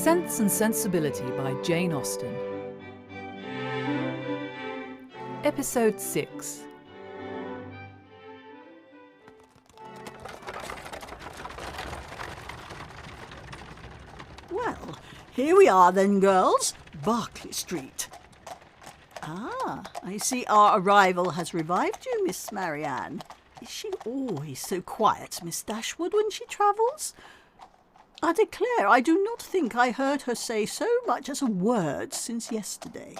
Sense and Sensibility by Jane Austen. Episode 6. Well, here we are then, girls. Berkeley Street. Ah, I see our arrival has revived you, Miss Marianne. Is she always so quiet, Miss Dashwood, when she travels? I declare I do not think I heard her say so much as a word since yesterday.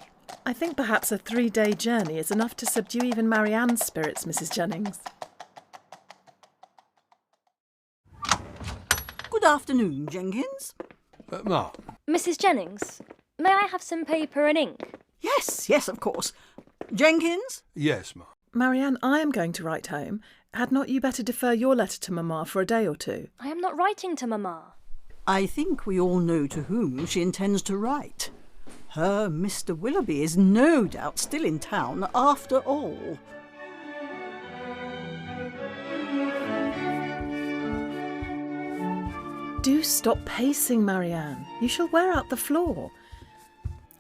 I think perhaps a 3-day journey is enough to subdue even Marianne's spirits, Mrs. Jennings. Good afternoon, Jenkins. Ma. Mrs. Jennings, may I have some paper and ink? Yes, of course. Jenkins? Yes, Ma. Marianne, I am going to write home. Had not you better defer your letter to Mamma for a day or two? I am not writing to Mamma. I think we all know to whom she intends to write. Her Mr. Willoughby is no doubt still in town after all. Do stop pacing, Marianne. You shall wear out the floor.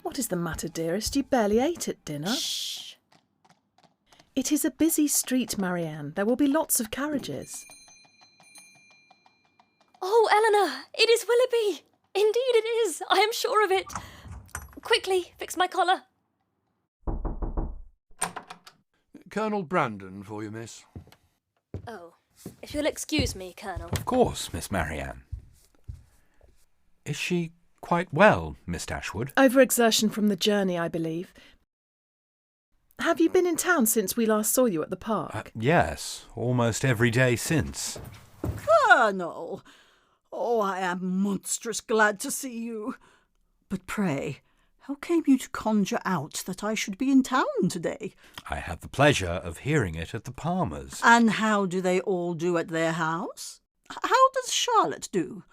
What is the matter, dearest? You barely ate at dinner. Shh. It is a busy street, Marianne. There will be lots of carriages. Oh, Elinor, it is Willoughby. Indeed it is. I am sure of it. Quickly, fix my collar. Colonel Brandon for you, miss. Oh, if you'll excuse me, Colonel. Of course, Miss Marianne. Is she quite well, Miss Dashwood? Overexertion from the journey, I believe. Have you been in town since we last saw you at the park? Yes, almost every day since. Colonel! Oh, I am monstrous glad to see you. But pray, how came you to conjure out that I should be in town today? I had the pleasure of hearing it at the Palmers'. And how do they all do at their house? How does Charlotte do?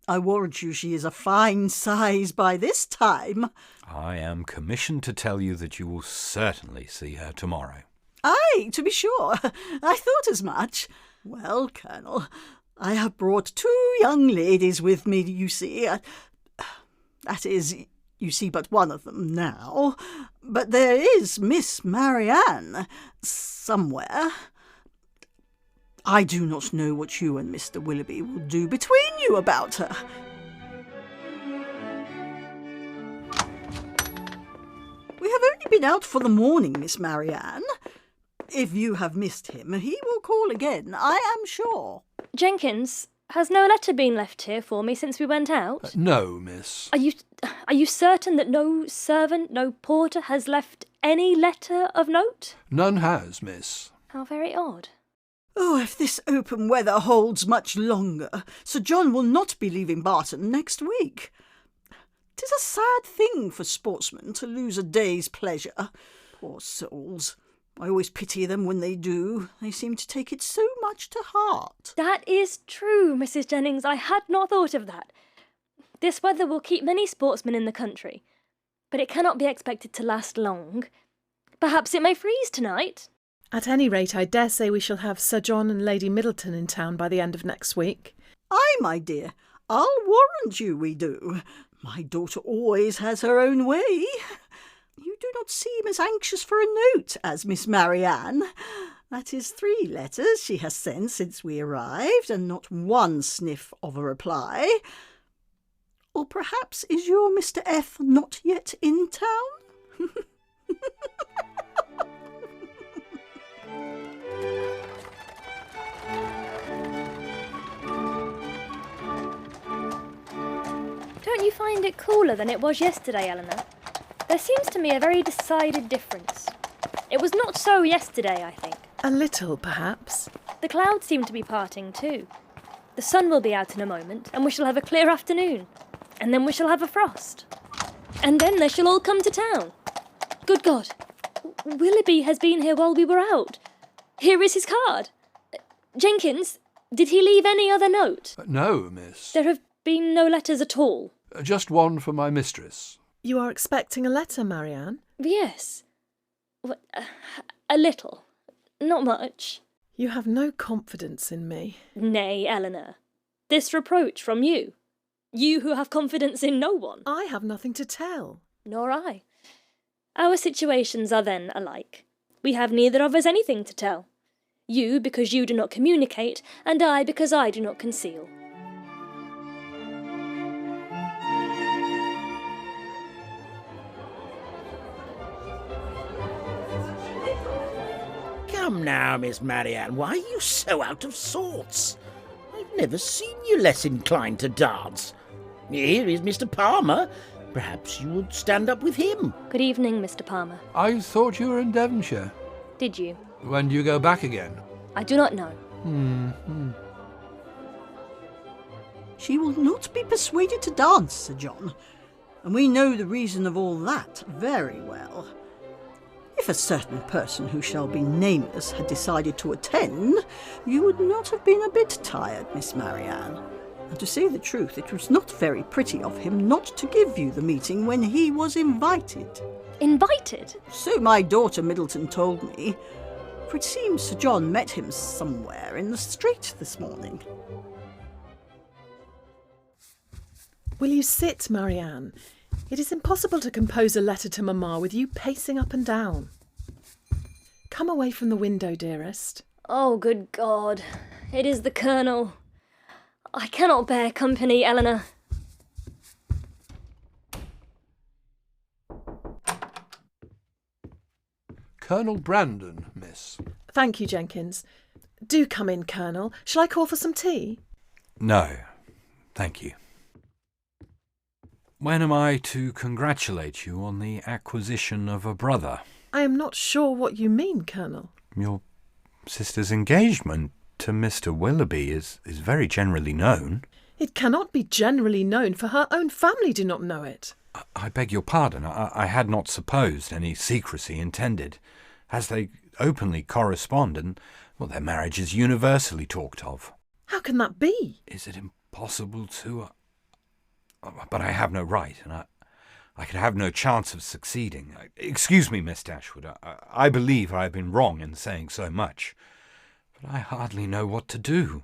I warrant you she is a fine size by this time. I am commissioned to tell you that you will certainly see her tomorrow. Aye, to be sure. I thought as much. Well, Colonel, I have brought 2 young ladies with me, you see. That is, you see but one of them now. But there is Miss Marianne somewhere. I do not know what you and Mr. Willoughby will do between you about her. We have only been out for the morning, Miss Marianne. If you have missed him, he will call again, I am sure. Jenkins, has no letter been left here for me since we went out? No, miss. Are you certain that no servant, no porter has left any letter of note? None has, miss. How very odd. Oh, if this open weather holds much longer, Sir John will not be leaving Barton next week. 'Tis a sad thing for sportsmen to lose a day's pleasure. Poor souls. I always pity them when they do. They seem to take it so much to heart. That is true, Mrs. Jennings. I had not thought of that. This weather will keep many sportsmen in the country, but it cannot be expected to last long. Perhaps it may freeze tonight. At any rate, I dare say we shall have Sir John and Lady Middleton in town by the end of next week. Aye, my dear, I'll warrant you we do. My daughter always has her own way. You do not seem as anxious for a note as Miss Marianne. That is 3 letters she has sent since we arrived, and not one sniff of a reply. Or perhaps is your Mr. F. not yet in town? Don't you find it cooler than it was yesterday, Elinor? There seems to me a very decided difference. It was not so yesterday, I think. A little, perhaps. The clouds seem to be parting too. The sun will be out in a moment, and we shall have a clear afternoon. And then we shall have a frost. And then they shall all come to town. Good God! Willoughby has been here while we were out. Here is his card. Jenkins, did he leave any other note? No, miss. There have been no letters at all. Just one for my mistress. You are expecting a letter, Marianne? Yes. A little. Not much. You have no confidence in me. Nay, Elinor. This reproach from you. You who have confidence in no one. I have nothing to tell. Nor I. Our situations are then alike. We have neither of us anything to tell. You because you do not communicate, and I because I do not conceal. Come now, Miss Marianne, why are you so out of sorts? I've never seen you less inclined to dance. Here is Mr. Palmer. Perhaps you would stand up with him. Good evening, Mr. Palmer. I thought you were in Devonshire. Did you? When do you go back again? I do not know. She will not be persuaded to dance, Sir John, and we know the reason of all that very well. If a certain person who shall be nameless had decided to attend, you would not have been a bit tired, Miss Marianne. And to say the truth, it was not very pretty of him not to give you the meeting when he was invited. Invited? So my daughter Middleton told me, for it seems Sir John met him somewhere in the street this morning. Will you sit, Marianne? It is impossible to compose a letter to Mamma with you pacing up and down. Come away from the window, dearest. Oh, good God. It is the Colonel. I cannot bear company, Elinor. Colonel Brandon, miss. Thank you, Jenkins. Do come in, Colonel. Shall I call for some tea? No, thank you. When am I to congratulate you on the acquisition of a brother? I am not sure what you mean, Colonel. Your sister's engagement to Mr. Willoughby is very generally known. It cannot be generally known, for her own family do not know it. I beg your pardon. I had not supposed any secrecy intended, as they openly correspond and, well, their marriage is universally talked of. How can that be? Is it impossible to... But I have no right, and I could have no chance of succeeding. Excuse me, Miss Dashwood. I believe I have been wrong in saying so much, but I hardly know what to do.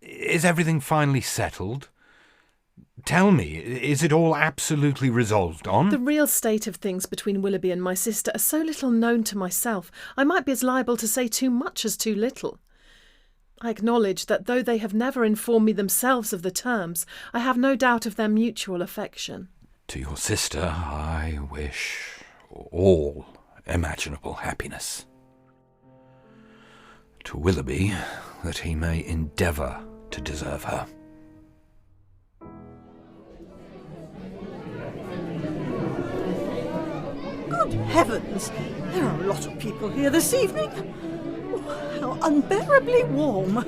Is everything finally settled? Tell me, is it all absolutely resolved on? The real state of things between Willoughby and my sister are so little known to myself, I might be as liable to say too much as too little. I acknowledge that though they have never informed me themselves of the terms, I have no doubt of their mutual affection. To your sister I wish all imaginable happiness. To Willoughby, that he may endeavour to deserve her. Good heavens! There are a lot of people here this evening. How unbearably warm.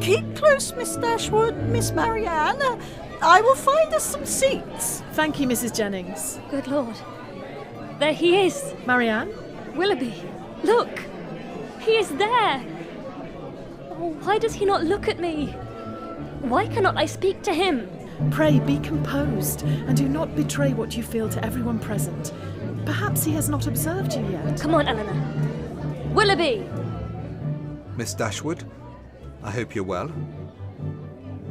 Keep close, Miss Dashwood, Miss Marianne. I will find us some seats. Thank you, Mrs. Jennings. Good Lord. There he is. Marianne? Willoughby. Look. He is there. Oh, why does he not look at me? Why cannot I speak to him? Pray be composed, and do not betray what you feel to everyone present. Perhaps he has not observed you yet. Come on, Elinor. Willoughby! Miss Dashwood, I hope you're well.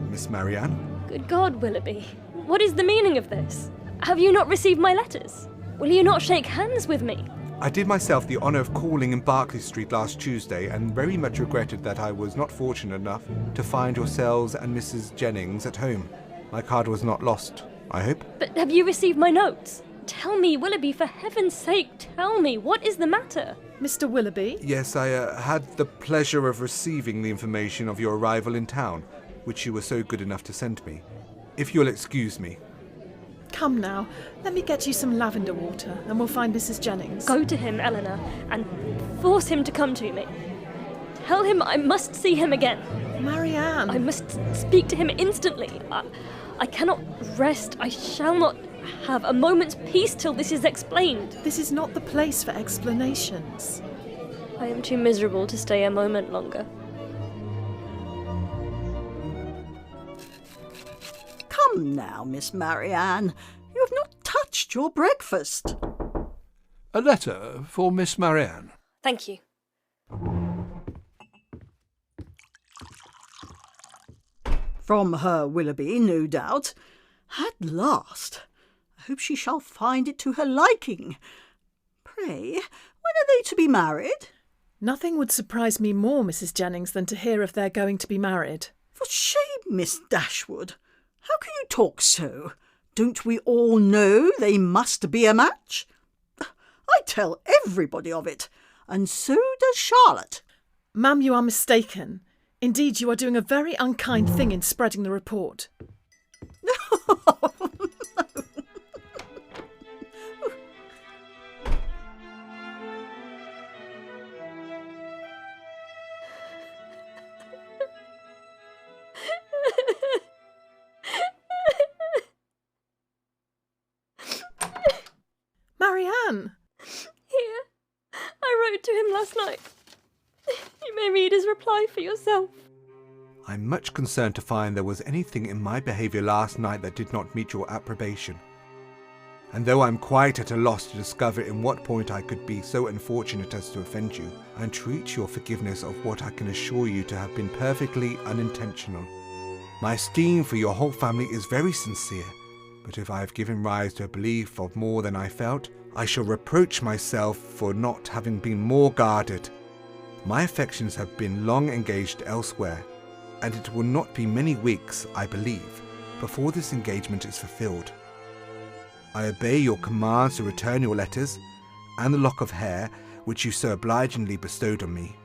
Miss Marianne? Good God, Willoughby. What is the meaning of this? Have you not received my letters? Will you not shake hands with me? I did myself the honour of calling in Berkeley Street last Tuesday and very much regretted that I was not fortunate enough to find yourselves and Mrs. Jennings at home. My card was not lost, I hope. But have you received my notes? Tell me, Willoughby, for heaven's sake, tell me, what is the matter? Mr. Willoughby? Yes, I had the pleasure of receiving the information of your arrival in town, which you were so good enough to send me. If you'll excuse me. Come now, let me get you some lavender water, and we'll find Mrs. Jennings. Go to him, Elinor, and force him to come to me. Tell him I must see him again. Marianne! I must speak to him instantly. I cannot rest. I shall not have a moment's peace till this is explained. This is not the place for explanations. I am too miserable to stay a moment longer. Come now, Miss Marianne. You have not touched your breakfast. A letter for Miss Marianne. Thank you. From her Willoughby, no doubt. At last. I hope she shall find it to her liking. Pray, when are they to be married? Nothing would surprise me more, Mrs. Jennings, than to hear if they're going to be married. For shame, Miss Dashwood. How can you talk so? Don't we all know they must be a match? I tell everybody of it, and so does Charlotte. Ma'am, you are mistaken. Indeed, you are doing a very unkind thing in spreading the report. Marianne! Here. I wrote to him last night. You may read his reply for yourself. I'm much concerned to find there was anything in my behaviour last night that did not meet your approbation. And though I'm quite at a loss to discover in what point I could be so unfortunate as to offend you, I entreat your forgiveness of what I can assure you to have been perfectly unintentional. My esteem for your whole family is very sincere, but if I have given rise to a belief of more than I felt, I shall reproach myself for not having been more guarded. My affections have been long engaged elsewhere, and it will not be many weeks, I believe, before this engagement is fulfilled. I obey your commands to return your letters, and the lock of hair which you so obligingly bestowed on me.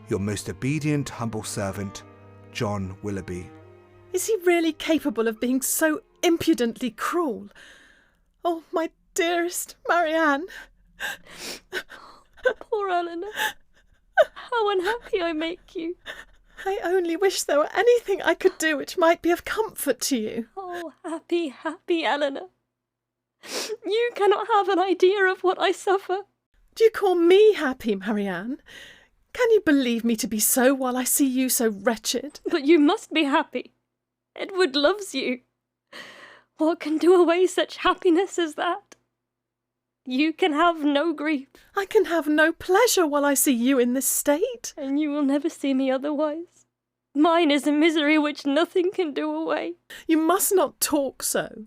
Your most obedient, humble servant, John Willoughby. Is he really capable of being so impudently cruel? Oh, my dearest Marianne! Poor Elinor. How unhappy I make you. I only wish there were anything I could do which might be of comfort to you. Oh, happy, happy Elinor. You cannot have an idea of what I suffer. Do you call me happy, Marianne? Can you believe me to be so while I see you so wretched? But you must be happy. Edward loves you. What can do away such happiness as that? You can have no grief. I can have no pleasure while I see you in this state. And you will never see me otherwise. Mine is a misery which nothing can do away. You must not talk so.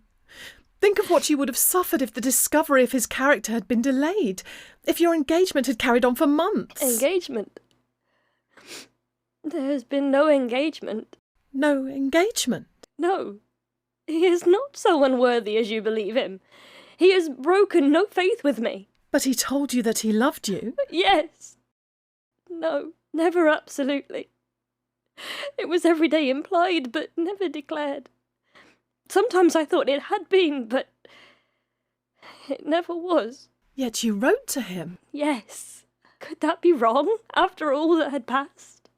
Think of what you would have suffered if the discovery of his character had been delayed, if your engagement had carried on for months. Engagement? There has been no engagement. No engagement? No. He is not so unworthy as you believe him. He has broken no faith with me. But he told you that he loved you? Yes. No, never absolutely. It was every day implied, but never declared. Sometimes I thought it had been, but it never was. Yet you wrote to him. Yes. Could that be wrong, after all that had passed?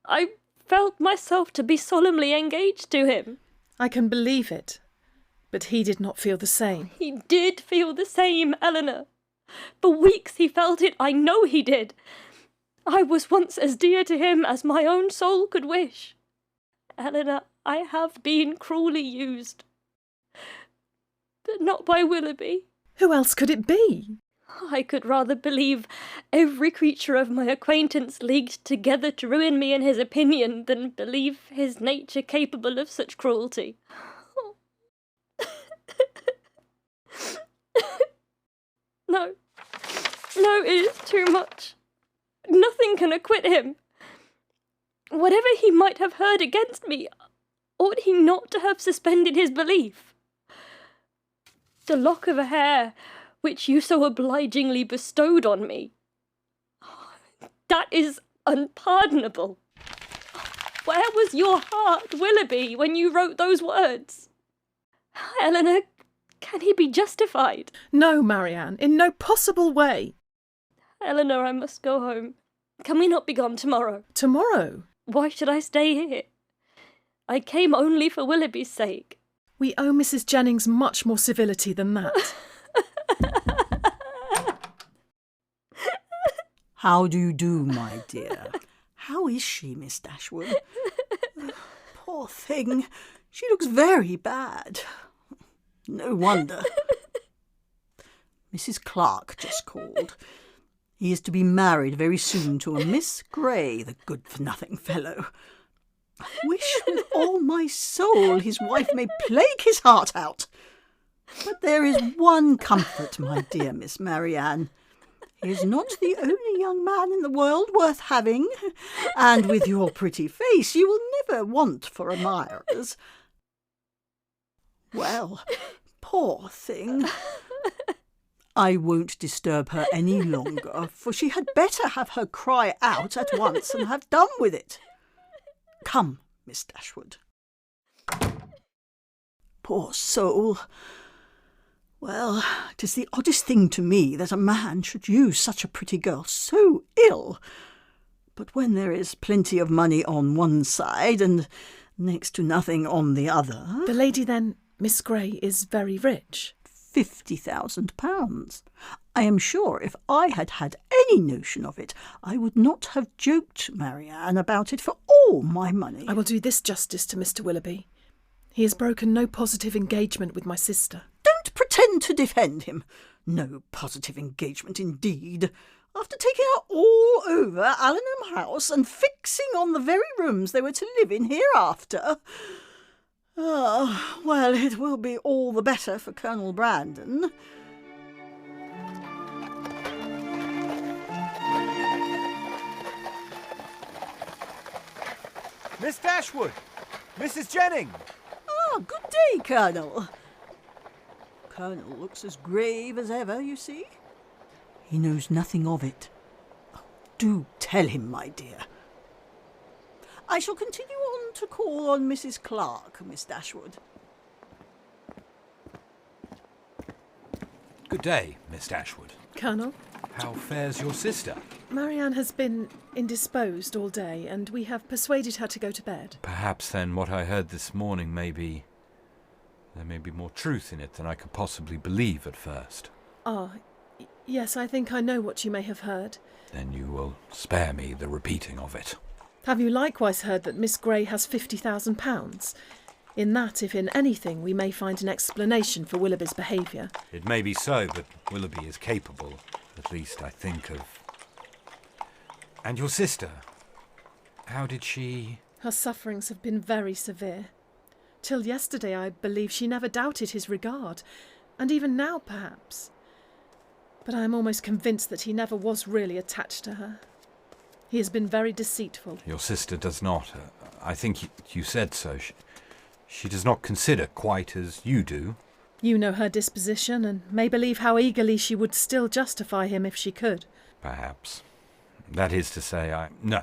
I felt myself to be solemnly engaged to him. I can believe it. But he did not feel the same. He did feel the same, Elinor. For weeks he felt it, I know he did. I was once as dear to him as my own soul could wish. Elinor, I have been cruelly used. But not by Willoughby. Who else could it be? I could rather believe every creature of my acquaintance leagued together to ruin me in his opinion than believe his nature capable of such cruelty. No, it is too much. Nothing can acquit him. Whatever he might have heard against me, ought he not to have suspended his belief? The lock of hair which you so obligingly bestowed on me, that is unpardonable. Where was your heart, Willoughby, when you wrote those words? Elinor, can he be justified? No, Marianne, in no possible way. Elinor, I must go home. Can we not be gone tomorrow? Tomorrow? Why should I stay here? I came only for Willoughby's sake. We owe Mrs. Jennings much more civility than that. How do you do, my dear? How is she, Miss Dashwood? Poor thing. She looks very bad. No wonder. Mrs. Clark just called. He is to be married very soon to a Miss Grey, the good-for-nothing fellow. I wish with all my soul his wife may plague his heart out. But there is one comfort, my dear Miss Marianne. He is not the only young man in the world worth having, and with your pretty face you will never want for admirers. Well, poor thing. I won't disturb her any longer, for she had better have her cry out at once and have done with it. Come, Miss Dashwood. Poor soul. Well, 'tis the oddest thing to me that a man should use such a pretty girl so ill. But when there is plenty of money on one side and next to nothing on the other... The lady, then, Miss Grey, is very rich? £50,000. I am sure if I had had any notion of it, I would not have joked Marianne about it for all my money. I will do this justice to Mr. Willoughby. He has broken no positive engagement with my sister. Don't pretend to defend him. No positive engagement indeed. After taking her all over Allenham House and fixing on the very rooms they were to live in hereafter. Ah, well, it will be all the better for Colonel Brandon. Miss Dashwood! Mrs. Jennings! Ah, good day, Colonel. Colonel looks as grave as ever, you see. He knows nothing of it. Oh, do tell him, my dear. I shall continue on to call on Mrs. Clark, Miss Dashwood. Good day, Miss Dashwood. Colonel? How fares your sister? Marianne has been indisposed all day, and we have persuaded her to go to bed. Perhaps, then, what I heard this morning may be... There may be more truth in it than I could possibly believe at first. Yes, I think I know what you may have heard. Then you will spare me the repeating of it. Have you likewise heard that Miss Grey has £50,000? In that, if in anything, we may find an explanation for Willoughby's behaviour. It may be so, but Willoughby is capable, at least I think, of... And your sister? How did she... Her sufferings have been very severe. Till yesterday, I believe she never doubted his regard, and even now, perhaps. But I am almost convinced that he never was really attached to her. He has been very deceitful. Your sister does not. I think you said so. She does not consider quite as you do. You know her disposition, and may believe how eagerly she would still justify him if she could. Perhaps. That is to say, No.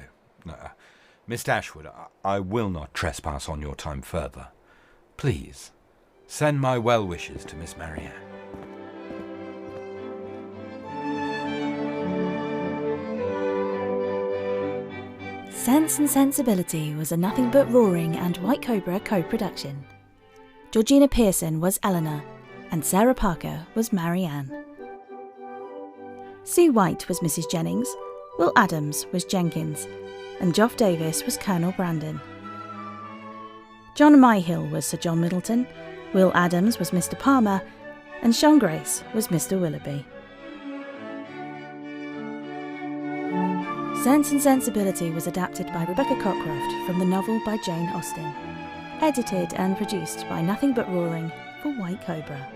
Miss Dashwood, I will not trespass on your time further. Please, send my well wishes to Miss Marianne. Sense and Sensibility was a Nothing But Roaring and White Cobra co-production. Georgina Pearson was Elinor, and Sarah Parker was Marianne. Sue Whyte was Mrs. Jennings, Will Adams was Jenkins, and Geoff Davies was Colonel Brandon. John Myhill was Sir John Middleton, Will Adams was Mr. Palmer, and Sean Grace was Mr. Willoughby. Sense and Sensibility was adapted by Rebecca Cockcroft from the novel by Jane Austen. Edited and produced by Nothing But Roaring for White Cobra.